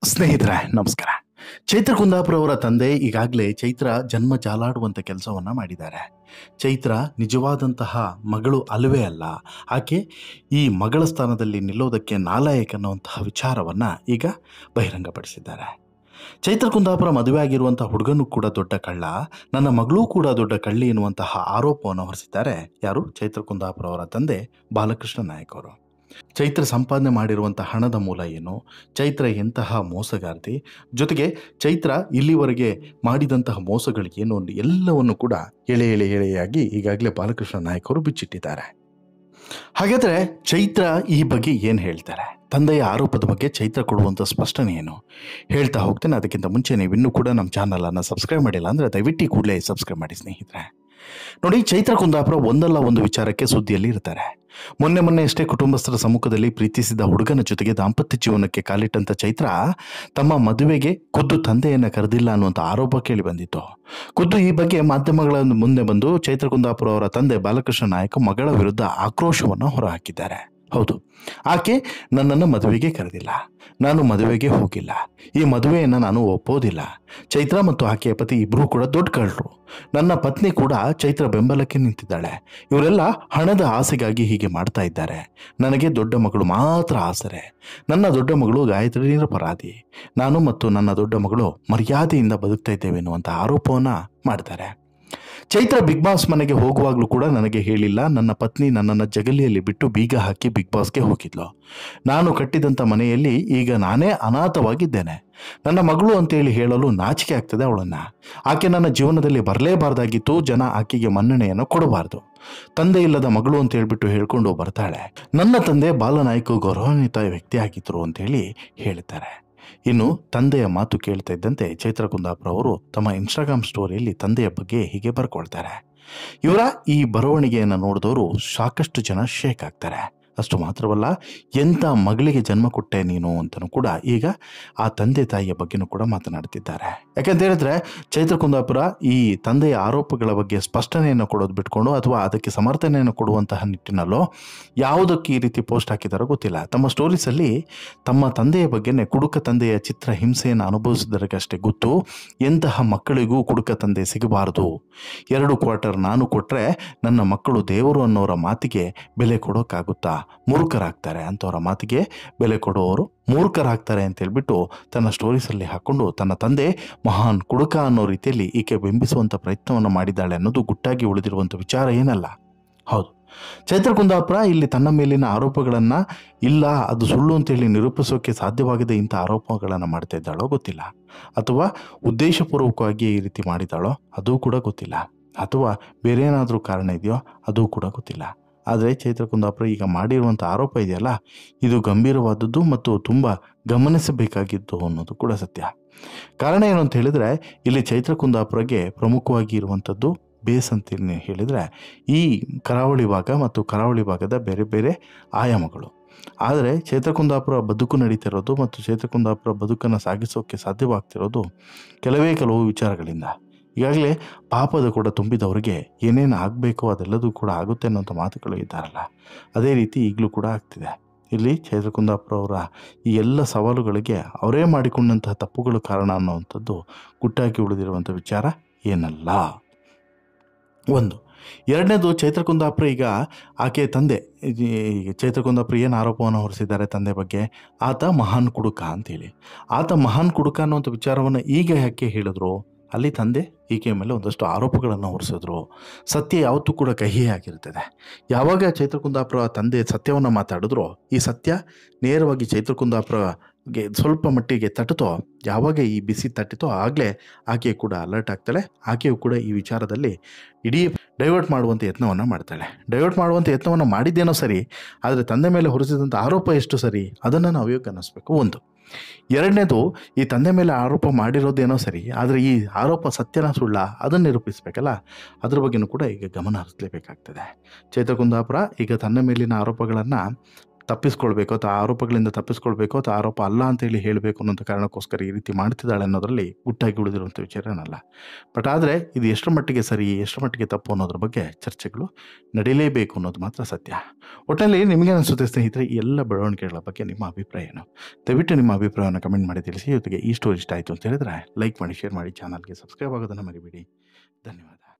ಸ್ನೇಹಿತರೆ ನಮಸ್ಕಾರ. ಚೈತ್ರ ಕುಂದಾಪುರ ಅವರ ತಂದೆ ಈಗಾಗಲೇ ಚೈತ್ರ ಜನ್ಮ ಜಾಲಾಡುವಂಥ ಕೆಲಸವನ್ನು ಮಾಡಿದ್ದಾರೆ. ಚೈತ್ರ ನಿಜವಾದಂತಹ ಮಗಳು ಅಲ್ಲವೇ ಅಲ್ಲ, ಆಕೆ ಈ ಮಗಳ ಸ್ಥಾನದಲ್ಲಿ ನಿಲ್ಲೋದಕ್ಕೆ ನಾಲಾಯಕ್ ಅನ್ನುವಂತಹ ವಿಚಾರವನ್ನು ಈಗ ಬಹಿರಂಗಪಡಿಸಿದ್ದಾರೆ. ಚೈತ್ರ ಕುಂದಾಪುರ ಮದುವೆ ಆಗಿರುವಂಥ ಹುಡುಗನೂ ಕೂಡ ದೊಡ್ಡ ಕಳ್ಳ, ನನ್ನ ಮಗಳೂ ಕೂಡ ದೊಡ್ಡ ಕಳ್ಳಿ ಎನ್ನುವಂತಹ ಆರೋಪವನ್ನು ಹೊರಿಸಿದ್ದಾರೆ. ಯಾರು? ಚೈತ್ರ ಕುಂದಾಪುರ ಅವರ ತಂದೆ ಬಾಲಕೃಷ್ಣ ನಾಯಕ್ ಅವರು. ಚೈತ್ರ ಸಂಪಾದನೆ ಮಾಡಿರುವಂಥ ಹಣದ ಮೂಲ ಏನು, ಚೈತ್ರ ಎಂತಹ ಮೋಸಗಾರ್ತಿ, ಜೊತೆಗೆ ಚೈತ್ರ ಇಲ್ಲಿವರೆಗೆ ಮಾಡಿದಂತಹ ಮೋಸಗಳಿಗೇನು ಎಲ್ಲವನ್ನು ಕೂಡ ಎಳೆಯಾಗಿ ಈಗಾಗಲೇ ಬಾಲಕೃಷ್ಣ ನಾಯಕ್ ಅವರು ಬಿಚ್ಚಿಟ್ಟಿದ್ದಾರೆ. ಹಾಗಾದರೆ ಚೈತ್ರ ಈ ಬಗ್ಗೆ ಏನು ಹೇಳ್ತಾರೆ, ತಂದೆಯ ಆರೋಪದ ಬಗ್ಗೆ ಚೈತ್ರ ಕೊಡುವಂಥ ಸ್ಪಷ್ಟನೆ ಏನು ಹೇಳ್ತಾ ಹೋಗ್ತೇನೆ. ಅದಕ್ಕಿಂತ ಮುಂಚೆ ನೀವು ಇನ್ನೂ ಕೂಡ ನಮ್ಮ ಚಾನಲನ್ನು ಸಬ್ಸ್ಕ್ರೈಬ್ ಮಾಡಿಲ್ಲ ಅಂದರೆ ದಯವಿಟ್ಟು ಕೂಡಲೇ ಸಬ್ಸ್ಕ್ರೈಬ್ ಮಾಡಿ ಸ್ನೇಹಿತರೆ. ನೋಡಿ, ಚೈತ್ರ ಕುಂದಾಪುರ ಒಂದಲ್ಲ ಒಂದು ವಿಚಾರಕ್ಕೆ ಸುದ್ದಿಯಲ್ಲಿ ಇರ್ತಾರೆ. ಮೊನ್ನೆ ಅಷ್ಟೇ ಕುಟುಂಬಸ್ಥರ ಸಮ್ಮುಖದಲ್ಲಿ ಪ್ರೀತಿಸಿದ ಹುಡುಗನ ಜೊತೆಗೆ ದಾಂಪತ್ಯ ಜೀವನಕ್ಕೆ ಕಾಲಿಟ್ಟಂತ ಚೈತ್ರ ತಮ್ಮ ಮದುವೆಗೆ ಖುದ್ದು ತಂದೆಯನ್ನು ಕರೆದಿಲ್ಲ ಅನ್ನುವಂಥ ಆರೋಪ ಕೇಳಿ ಬಂದಿತ್ತು. ಖುದ್ದು ಈ ಬಗ್ಗೆ ಮಾಧ್ಯಮಗಳ ಮುಂದೆ ಬಂದು ಚೈತ್ರ ಕುಂದಾಪುರ ಅವರ ತಂದೆ ಬಾಲಕೃಷ್ಣ ನಾಯಕ್ ಮಗಳ ವಿರುದ್ಧ ಆಕ್ರೋಶವನ್ನು ಹೊರಹಾಕಿದ್ದಾರೆ. ಹೌದು, ಆಕೆ ನನ್ನನ್ನು ಮದುವೆಗೆ ಕರೆದಿಲ್ಲ, ನಾನು ಮದುವೆಗೆ ಹೋಗಿಲ್ಲ, ಈ ಮದುವೆಯನ್ನು ನಾನು ಒಪ್ಪೋದಿಲ್ಲ. ಚೈತ್ರ ಮತ್ತು ಆಕೆಯ ಪತಿ ಇಬ್ಬರೂ ಕೂಡ ದೊಡ್ಡ ಕಳ್ಳರು. ನನ್ನ ಪತ್ನಿ ಕೂಡ ಚೈತ್ರ ಬೆಂಬಲಕ್ಕೆ ನಿಂತಿದ್ದಾಳೆ. ಇವರೆಲ್ಲ ಹಣದ ಆಸೆಗಾಗಿ ಹೀಗೆ ಮಾಡ್ತಾ ಇದ್ದಾರೆ. ನನಗೆ ದೊಡ್ಡ ಮಗಳು ಮಾತ್ರ ಆಸರೆ. ನನ್ನ ದೊಡ್ಡ ಮಗಳು ಗಾಯತ್ರಿ ನಿರಪರಾಧಿ. ನಾನು ಮತ್ತು ನನ್ನ ದೊಡ್ಡ ಮಗಳು ಮರ್ಯಾದೆಯಿಂದ ಬದುಕ್ತಾ ಇದ್ದೇವೆ ಎನ್ನುವಂಥ ಆರೋಪವನ್ನು ಮಾಡ್ತಾರೆ. ಚೈತ್ರ ಬಿಗ್ ಬಾಸ್ ಮನೆಗೆ ಹೋಗುವಾಗಲೂ ಕೂಡ ನನಗೆ ಹೇಳಿಲ್ಲ. ನನ್ನ ಪತ್ನಿ ನನ್ನನ್ನು ಜಗಲಿಯಲ್ಲಿ ಬಿಟ್ಟು ಬೀಗ ಹಾಕಿ ಬಿಗ್ ಬಾಸ್ಗೆ ಹೋಗಿದ್ಲು. ನಾನು ಕಟ್ಟಿದಂಥ ಮನೆಯಲ್ಲಿ ಈಗ ನಾನೇ ಅನಾಥವಾಗಿದ್ದೇನೆ. ನನ್ನ ಮಗಳು ಅಂತೇಳಿ ಹೇಳಲು ನಾಚಿಕೆ ಆಗ್ತದೆ ಅವಳನ್ನು. ಆಕೆ ನನ್ನ ಜೀವನದಲ್ಲಿ ಬರಲೇಬಾರ್ದಾಗಿತ್ತು. ಜನ ಆಕೆಗೆ ಮನ್ನಣೆಯನ್ನು ಕೊಡಬಾರ್ದು. ತಂದೆ ಇಲ್ಲದ ಮಗಳು ಅಂತ ಹೇಳ್ಬಿಟ್ಟು ಹೇಳ್ಕೊಂಡು ಬರ್ತಾಳೆ. ನನ್ನ ತಂದೆ ಬಾಲನಾಯಕ ಗೌರವಾನ್ವಿತ ವ್ಯಕ್ತಿ ಆಗಿದ್ರು ಅಂತೇಳಿ ಹೇಳ್ತಾರೆ. ಇನ್ನು ತಂದೆಯ ಮಾತು ಕೇಳ್ತಾ ಇದ್ದಂತೆ ಚೈತ್ರ ಕುಂದಾಪುರ ಅವರು ತಮ್ಮ ಇನ್ಸ್ಟಾಗ್ರಾಮ್ ಸ್ಟೋರಿಯಲ್ಲಿ ತಂದೆಯ ಬಗ್ಗೆ ಹೀಗೆ ಬರ್ಕೊಳ್ತಾರೆ. ಇವರ ಈ ಬರವಣಿಗೆಯನ್ನು ನೋಡಿದವರು ಸಾಕಷ್ಟು ಜನ ಶೇಕ್ ಆಗ್ತಾರೆ. ಅಷ್ಟು ಮಾತ್ರವಲ್ಲ, ಎಂಥ ಮಗಳಿಗೆ ಜನ್ಮ ಕೊಟ್ಟೆ ನೀನು ಅಂತಲೂ ಕೂಡ ಈಗ ಆ ತಂದೆ ತಾಯಿಯ ಬಗ್ಗೆನೂ ಕೂಡ ಮಾತನಾಡ್ತಿದ್ದಾರೆ. ಯಾಕಂತ ಹೇಳಿದ್ರೆ ಚೈತ್ರ ಕುಂದಾಪುರ ಈ ತಂದೆಯ ಆರೋಪಗಳ ಬಗ್ಗೆ ಸ್ಪಷ್ಟನೆಯನ್ನು ಕೊಡೋದು ಬಿಟ್ಕೊಂಡು ಅಥವಾ ಅದಕ್ಕೆ ಸಮರ್ಥನೆಯನ್ನು ಕೊಡುವಂತಹ ನಿಟ್ಟಿನಲ್ಲೋ ಯಾವುದಕ್ಕೆ ಈ ರೀತಿ ಪೋಸ್ಟ್ ಹಾಕಿದಾರೋ ಗೊತ್ತಿಲ್ಲ. ತಮ್ಮ ಸ್ಟೋರೀಸಲ್ಲಿ ತಮ್ಮ ತಂದೆಯ ಬಗ್ಗೆನೇ ಕುಡುಕ ತಂದೆಯ ಚಿತ್ರ ಹಿಂಸೆಯನ್ನು ಅನುಭವಿಸಿದವರಿಗಷ್ಟೇ ಗೊತ್ತು, ಎಂತಹ ಮಕ್ಕಳಿಗೂ ಕುಡುಕ ತಂದೆ ಸಿಗಬಾರದು. 2 ಕ್ವಾರ್ಟರ್ ನಾನು ಕೊಟ್ಟರೆ ನನ್ನ ಮಕ್ಕಳು ದೇವರು ಅನ್ನೋರ ಮಾತಿಗೆ ಬೆಲೆ ಕೊಡೋಕ್ಕಾಗುತ್ತಾ? ಮೂರ್ಖರಾಗ್ತಾರೆ. ಅಂಥವರ ಮಾತಿಗೆ ಬೆಲೆ ಕೊಡುವವರು ಮೂರ್ಖರಾಗ್ತಾರೆ ಅಂತ ಹೇಳ್ಬಿಟ್ಟು ತನ್ನ ಸ್ಟೋರೀಸಲ್ಲಿ ಹಾಕ್ಕೊಂಡು ತನ್ನ ತಂದೆ ಮಹಾನ್ ಕುಡುಕ ಅನ್ನೋ ರೀತಿಯಲ್ಲಿ ಈಕೆ ಬಿಂಬಿಸುವಂಥ ಪ್ರಯತ್ನವನ್ನು ಮಾಡಿದ್ದಾಳೆ ಅನ್ನೋದು ಗುಟ್ಟಾಗಿ ಉಳಿದಿರುವಂಥ ವಿಚಾರ ಏನಲ್ಲ. ಹೌದು, ಚೈತ್ರ ಕುಂದಾಪುರ ಇಲ್ಲಿ ತನ್ನ ಮೇಲಿನ ಆರೋಪಗಳನ್ನು ಇಲ್ಲ ಅದು ಸುಳ್ಳು ಅಂತೇಳಿ ನಿರೂಪಿಸೋಕೆ ಸಾಧ್ಯವಾಗದೆ ಇಂಥ ಆರೋಪಗಳನ್ನು ಮಾಡ್ತಾ ಇದ್ದಾಳೋ ಗೊತ್ತಿಲ್ಲ, ಅಥವಾ ಉದ್ದೇಶಪೂರ್ವಕವಾಗಿ ಈ ರೀತಿ ಮಾಡಿದ್ದಾಳೋ ಅದೂ ಕೂಡ ಗೊತ್ತಿಲ್ಲ, ಅಥವಾ ಬೇರೆ ಏನಾದರೂ ಕಾರಣ ಇದೆಯೋ ಅದೂ ಕೂಡ ಗೊತ್ತಿಲ್ಲ. ಆದರೆ ಚೈತ್ರ ಕುಂದಾಪುರ ಈಗ ಮಾಡಿರುವಂಥ ಆರೋಪ ಇದೆಯಲ್ಲ, ಇದು ಗಂಭೀರವಾದದ್ದು ಮತ್ತು ತುಂಬ ಗಮನಿಸಬೇಕಾಗಿದ್ದು ಅನ್ನೋದು ಕೂಡ ಸತ್ಯ. ಕಾರಣ ಏನು ಅಂತ ಹೇಳಿದರೆ, ಇಲ್ಲಿ ಚೈತ್ರ ಕುಂದಾಪುರಗೆ ಪ್ರಮುಖವಾಗಿ ಇರುವಂಥದ್ದು ಬೇಸ್ ಅಂತ ಹೇಳಿದರೆ ಈ ಕರಾವಳಿ ಭಾಗ ಮತ್ತು ಕರಾವಳಿ ಭಾಗದ ಬೇರೆ ಬೇರೆ ಆಯಾಮಗಳು. ಆದರೆ ಚೈತ್ರ ಕುಂದಾಪುರ ಬದುಕು ನಡೀತಿರೋದು ಮತ್ತು ಚೈತ್ರ ಕುಂದಾಪುರ ಬದುಕನ್ನು ಸಾಗಿಸೋಕ್ಕೆ ಸಾಧ್ಯವಾಗ್ತಿರೋದು ಕೆಲವು ವಿಚಾರಗಳಿಂದ. ಈಗಾಗಲೇ ಪಾಪದ ಕೂಡ ತುಂಬಿದವರಿಗೆ ಏನೇನು ಆಗಬೇಕೋ ಅದೆಲ್ಲದೂ ಕೂಡ ಆಗುತ್ತೆ ಅನ್ನೋಂಥ ಮಾತುಗಳು ಇದ್ದಾರಲ್ಲ, ಅದೇ ರೀತಿ ಈಗಲೂ ಕೂಡ ಆಗ್ತಿದೆ. ಇಲ್ಲಿ ಚೈತ್ರ ಕುಂದಾಪುರ ಅವರ ಈ ಎಲ್ಲ ಸವಾಲುಗಳಿಗೆ ಅವರೇ ಮಾಡಿಕೊಂಡಂತಹ ತಪ್ಪುಗಳು ಕಾರಣ ಅನ್ನುವಂಥದ್ದು ಗುಟ್ಟಾಗಿ ಉಳಿದಿರುವಂಥ ವಿಚಾರ ಏನಲ್ಲ. ಒಂದು. ಎರಡನೇದು, ಚೈತ್ರ ಕುಂದಾಪುರ ಈಗ ಆಕೆ ತಂದೆ ಚೈತ್ರ ಕುಂದಾಪುರ ಏನು ಆರೋಪವನ್ನು ಹೊರಿಸಿದ್ದಾರೆ ತಂದೆ ಬಗ್ಗೆ, ಆತ ಮಹಾನ್ ಕುಡುಕ ಅಂತೇಳಿ. ಆತ ಮಹಾನ್ ಕುಡುಕ ಅನ್ನುವಂಥ ವಿಚಾರವನ್ನು ಈಗ ಯಾಕೆ ಹೇಳಿದ್ರು? ಅಲ್ಲಿ ತಂದೆ ಈಕೆಯ ಮೇಲೆ ಒಂದಷ್ಟು ಆರೋಪಗಳನ್ನು ಹೊರಿಸಿದ್ರು. ಸತ್ಯ ಯಾವತ್ತೂ ಕೂಡ ಕಹಿಯೇ ಆಗಿರ್ತದೆ. ಯಾವಾಗ ಚೈತ್ರ ಕುಂದಾಪುರ ತಂದೆ ಸತ್ಯವನ್ನು ಮಾತಾಡಿದ್ರು, ಈ ಸತ್ಯ ನೇರವಾಗಿ ಚೈತ್ರ ಕುಂದಾಪುರಗೆ ಸ್ವಲ್ಪ ಮಟ್ಟಿಗೆ ತಟ್ಟುತ್ತೋ, ಯಾವಾಗ ಈ ಬಿಸಿ ತಟ್ಟಿತೋ ಆಗಲೇ ಆಕೆ ಕೂಡ ಅಲರ್ಟ್ ಆಗ್ತಾಳೆ. ಆಕೆಯು ಕೂಡ ಈ ವಿಚಾರದಲ್ಲಿ ಇಡೀ ಡೈವರ್ಟ್ ಮಾಡುವಂಥ ಯತ್ನವನ್ನು ಮಾಡ್ತಾಳೆ. ಡೈವರ್ಟ್ ಮಾಡುವಂಥ ಯತ್ನವನ್ನು ಮಾಡಿದ್ದೇನೋ ಸರಿ, ಆದರೆ ತಂದೆ ಮೇಲೆ ಹೊರಿಸಿದಂಥ ಆರೋಪ ಎಷ್ಟು ಸರಿ ಅದನ್ನು ನಾವು ಈಗ ಗಮನಿಸಬೇಕು. ಒಂದು. ಎರಡನೇದು, ಈ ತಂದೆ ಮೇಲೆ ಆರೋಪ ಮಾಡಿರೋದೇನೋ ಸರಿ, ಆದರೆ ಈ ಆರೋಪ ಸತ್ಯನ ಸುಳ್ಳ ಅದನ್ನು ನಿರೂಪಿಸಬೇಕಲ್ಲ, ಅದ್ರ ಬಗ್ಗೆನೂ ಕೂಡ ಈಗ ಗಮನ ಹರಿಸಲೇಬೇಕಾಗ್ತದೆ. ಚೈತ್ರ ಕುಂದಾಪುರ ಈಗ ತನ್ನ ಮೇಲಿನ ಆರೋಪಗಳನ್ನು ತಪ್ಪಿಸ್ಕೊಳ್ಬೇಕು ಅಥವಾ ಆರೋಪಗಳಿಂದ ತಪ್ಪಿಸ್ಕೊಳ್ಬೇಕು ಅಥವಾ ಆರೋಪ ಅಲ್ಲ ಅಂತೇಳಿ ಹೇಳಬೇಕು ಅನ್ನೋಂಥ ಕಾರಣಕ್ಕೋಸ್ಕರ ಈ ರೀತಿ ಮಾಡ್ತಿದ್ದಾಳೆ ಅನ್ನೋದರಲ್ಲಿ ಗುಟ್ಟಾಗಿ ಉಳಿದಿರುವಂಥ ವಿಚಾರನಲ್ಲ. ಬಟ್ ಆದರೆ ಇದು ಎಷ್ಟರ ಮಟ್ಟಿಗೆ ಸರಿ, ಎಷ್ಟರ ಮಟ್ಟಿಗೆ ತಪ್ಪು ಅನ್ನೋದ್ರ ಬಗ್ಗೆ ಚರ್ಚೆಗಳು ನಡೀಲೇಬೇಕು ಅನ್ನೋದು ಮಾತ್ರ ಸತ್ಯ. ಒಟ್ಟಿನಲ್ಲಿ ನಿಮಗೆ ಅನಿಸುತ್ತೆ ಸ್ನೇಹಿತರೆ, ಈ ಎಲ್ಲ ಬೆಳವಣಿಗೆಗಳ ಬಗ್ಗೆ ನಿಮ್ಮ ಅಭಿಪ್ರಾಯ ಏನು? ದಯವಿಟ್ಟು ನಿಮ್ಮ ಅಭಿಪ್ರಾಯವನ್ನು ಕಮೆಂಟ್ ಮಾಡಿ ತಿಳಿಸಿ. ಜೊತೆಗೆ ಈ ಸ್ಟೋರಿ ಇಷ್ಟ ಆಯಿತು ಅಂತ ಹೇಳಿದ್ರೆ ಲೈಕ್ ಮಾಡಿ, ಶೇರ್ ಮಾಡಿ, ಚಾನಲ್ಗೆ ಸಬ್ಸ್ಕ್ರೈಬ್ ಆಗೋದನ್ನು ಮರಿಬೇಡಿ. ಧನ್ಯವಾದ.